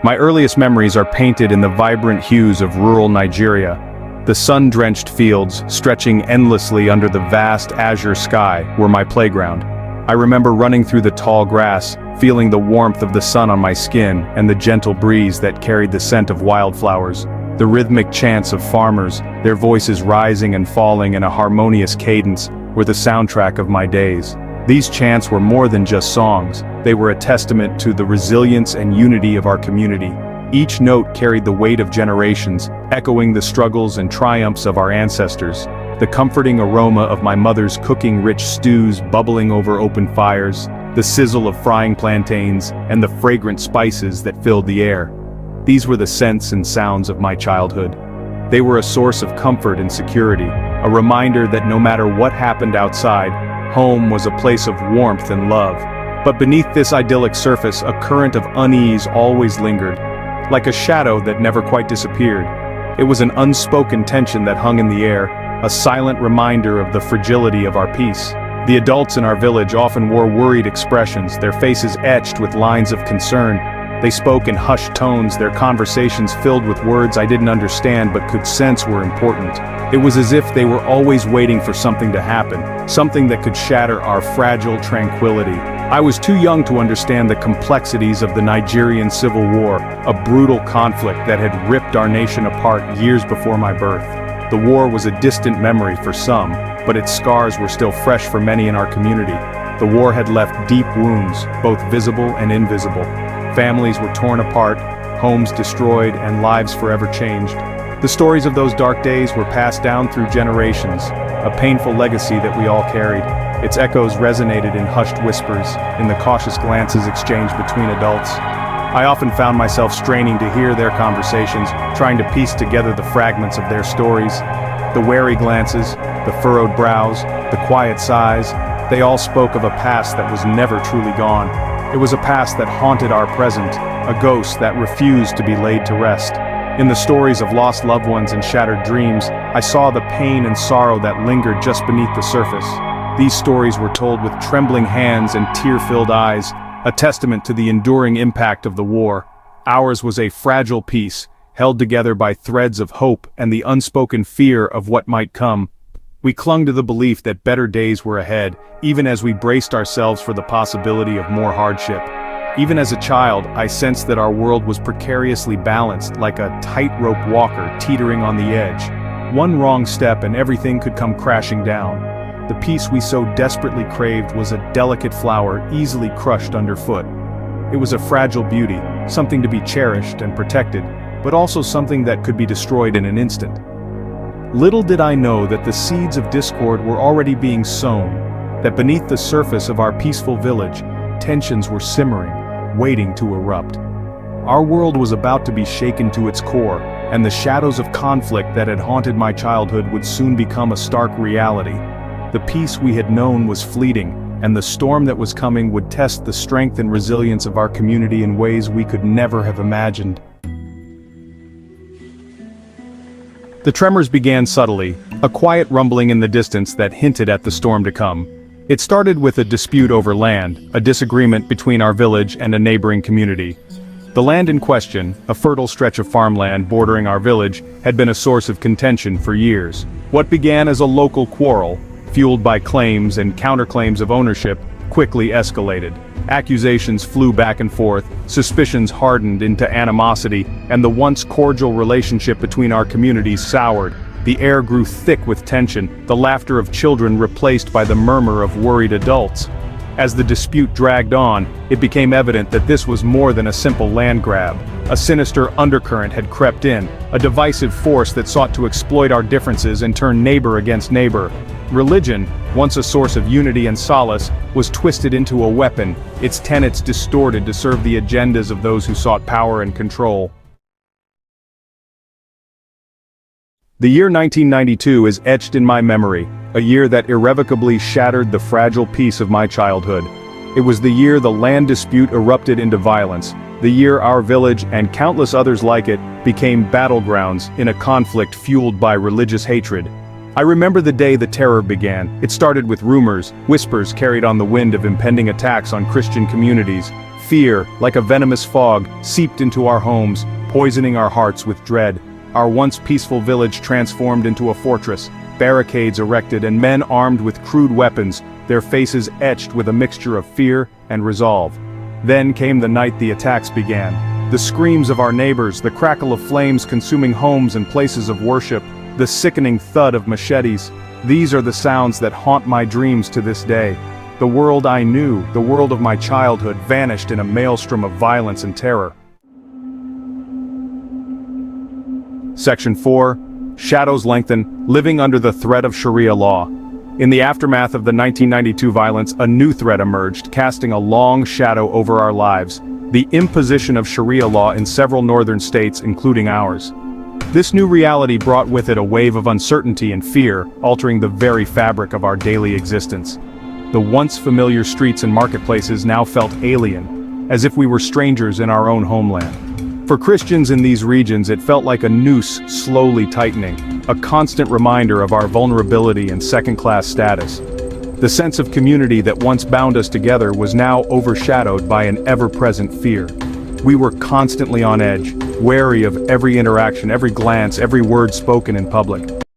My earliest memories are painted in the vibrant hues of rural Nigeria. The sun-drenched fields, stretching endlessly under the vast azure sky, were my playground. I remember running through the tall grass, feeling the warmth of the sun on my skin and the gentle breeze that carried the scent of wildflowers. The rhythmic chants of farmers, their voices rising and falling in a harmonious cadence, were the soundtrack of my days. These chants were more than just songs, they were a testament to the resilience and unity of our community. Each note carried the weight of generations, echoing the struggles and triumphs of our ancestors. The comforting aroma of my mother's cooking rich stews bubbling over open fires, the sizzle of frying plantains, and the fragrant spices that filled the air. These were the scents and sounds of my childhood. They were a source of comfort and security, a reminder that no matter what happened outside, home was a place of warmth and love. But beneath this idyllic surface, a current of unease always lingered, like a shadow that never quite disappeared. It was an unspoken tension that hung in the air, a silent reminder of the fragility of our peace. The adults in our village often wore worried expressions, their faces etched with lines of concern. They spoke in hushed tones, their conversations filled with words I didn't understand but could sense were important. It was as if they were always waiting for something to happen, something that could shatter our fragile tranquility. I was too young to understand the complexities of the Nigerian Civil War, a brutal conflict that had ripped our nation apart years before my birth. The war was a distant memory for some, but its scars were still fresh for many in our community. The war had left deep wounds, both visible and invisible. Families were torn apart, homes destroyed, and lives forever changed. The stories of those dark days were passed down through generations, a painful legacy that we all carried. Its echoes resonated in hushed whispers, in the cautious glances exchanged between adults. I often found myself straining to hear their conversations, trying to piece together the fragments of their stories. The wary glances, the furrowed brows, the quiet sighs, they all spoke of a past that was never truly gone. It was a past that haunted our present, a ghost that refused to be laid to rest. In the stories of lost loved ones and shattered dreams, I saw the pain and sorrow that lingered just beneath the surface. These stories were told with trembling hands and tear-filled eyes, a testament to the enduring impact of the war. Ours was a fragile peace, held together by threads of hope and the unspoken fear of what might come. We clung to the belief that better days were ahead, even as we braced ourselves for the possibility of more hardship. Even as a child, I sensed that our world was precariously balanced, like a tightrope walker teetering on the edge. One wrong step and everything could come crashing down. The peace we so desperately craved was a delicate flower easily crushed underfoot. It was a fragile beauty, something to be cherished and protected, but also something that could be destroyed in an instant. Little did I know that the seeds of discord were already being sown, that beneath the surface of our peaceful village, tensions were simmering, waiting to erupt. Our world was about to be shaken to its core, and the shadows of conflict that had haunted my childhood would soon become a stark reality. The peace we had known was fleeting, and the storm that was coming would test the strength and resilience of our community in ways we could never have imagined. The tremors began subtly, a quiet rumbling in the distance that hinted at the storm to come. It started with a dispute over land, a disagreement between our village and a neighboring community. The land in question, a fertile stretch of farmland bordering our village, had been a source of contention for years. What began as a local quarrel, fueled by claims and counterclaims of ownership, quickly escalated. Accusations flew back and forth, suspicions hardened into animosity, and the once cordial relationship between our communities soured. The air grew thick with tension, the laughter of children replaced by the murmur of worried adults. As the dispute dragged on, it became evident that this was more than a simple land grab. A sinister undercurrent had crept in, a divisive force that sought to exploit our differences and turn neighbor against neighbor. Religion, once a source of unity and solace, was twisted into a weapon, its tenets distorted to serve the agendas of those who sought power and control. The year 1992 is etched in my memory, a year that irrevocably shattered the fragile peace of my childhood. It was the year the land dispute erupted into violence, the year our village and countless others like it became battlegrounds in a conflict fueled by religious hatred. I remember the day the terror began. It started with rumors, whispers carried on the wind of impending attacks on Christian communities. Fear, like a venomous fog, seeped into our homes, poisoning our hearts with dread. Our once peaceful village transformed into a fortress, barricades erected and men armed with crude weapons, their faces etched with a mixture of fear and resolve. Then came the night the attacks began. The screams of our neighbors, the crackle of flames consuming homes and places of worship, the sickening thud of machetes. These are the sounds that haunt my dreams to this day. The world I knew, the world of my childhood, vanished in a maelstrom of violence and terror. Section 4. Shadows lengthen, living under the threat of Sharia law. In the aftermath of the 1992 violence, a new threat emerged, casting a long shadow over our lives: the imposition of Sharia law in several northern states, including ours. This new reality brought with it a wave of uncertainty and fear, altering the very fabric of our daily existence. The once familiar streets and marketplaces now felt alien, as if we were strangers in our own homeland. For Christians in these regions, it felt like a noose slowly tightening, a constant reminder of our vulnerability and second-class status. The sense of community that once bound us together was now overshadowed by an ever-present fear. We were constantly on edge, wary of every interaction, every glance, every word spoken in public.